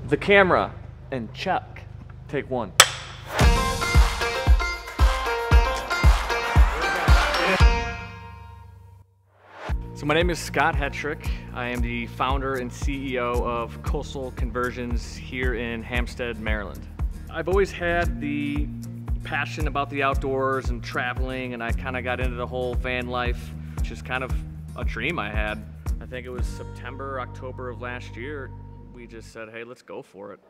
The camera, and check. Take one. So my name is Scott Hetrick. I am the founder and CEO of Coastal Conversions here in Hampstead, Maryland. I've always had the passion about the outdoors and traveling, and I kind of got into the whole van life, which is kind of a dream I had. I think it was September, October of last year, we just said, hey, let's go for it.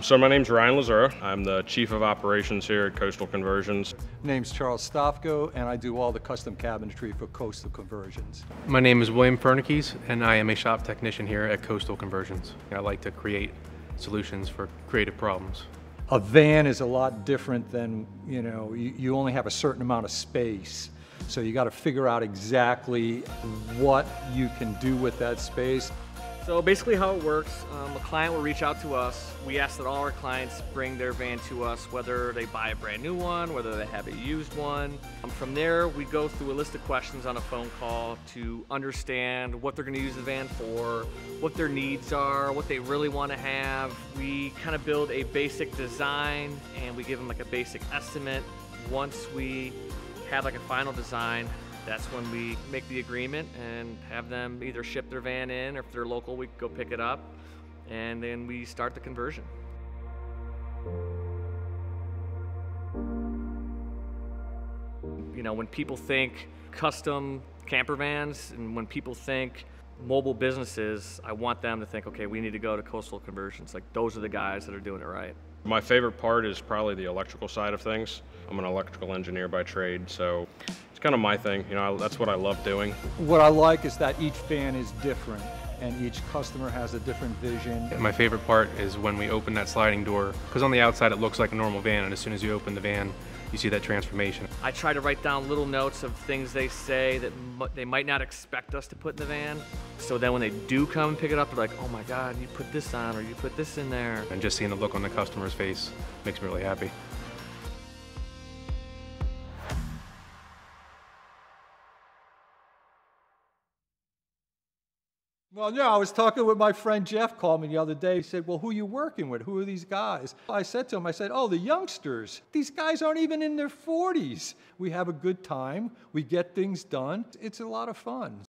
So my name's Ryan Lazura. I'm the Chief of Operations here at Coastal Conversions. Name's Charles Stofko, and I do all the custom cabinetry for Coastal Conversions. My name is William Fernikes, and I am a shop technician here at Coastal Conversions. I like to create solutions for creative problems. A van is a lot different than, you only have a certain amount of space. So you got to figure out exactly what you can do with that space. So basically how it works, a client will reach out to us. We ask that all our clients bring their van to us, whether they buy a brand new one, whether they have a used one. From there, we go through a list of questions on a phone call to understand what they're going to use the van for, what their needs are, what they really want to have. We kind of build a basic design and we give them like a basic estimate. Once we have like a final design, that's when we make the agreement and have them either ship their van in, or if they're local, we go pick it up, and then we start the conversion. When people think custom camper vans and when people think mobile businesses, I want them to think, okay, we need to go to Coastal Conversions. Like, those are the guys that are doing it right. My favorite part is probably the electrical side of things. I'm an electrical engineer by trade, so it's kind of my thing. That's what I love doing. What I like is that each van is different and each customer has a different vision. My favorite part is when we open that sliding door, because on the outside it looks like a normal van, and as soon as you open the van, you see that transformation. I try to write down little notes of things they say that they might not expect us to put in the van. So then when they do come and pick it up, they're like, oh my God, you put this on, or you put this in there. And just seeing the look on the customer's face makes me really happy. Well, yeah, I was talking with my friend Jeff, called me the other day. He said, well, who are you working with? Who are these guys? I said to him, oh, the youngsters. These guys aren't even in their 40s. We have a good time. We get things done. It's a lot of fun.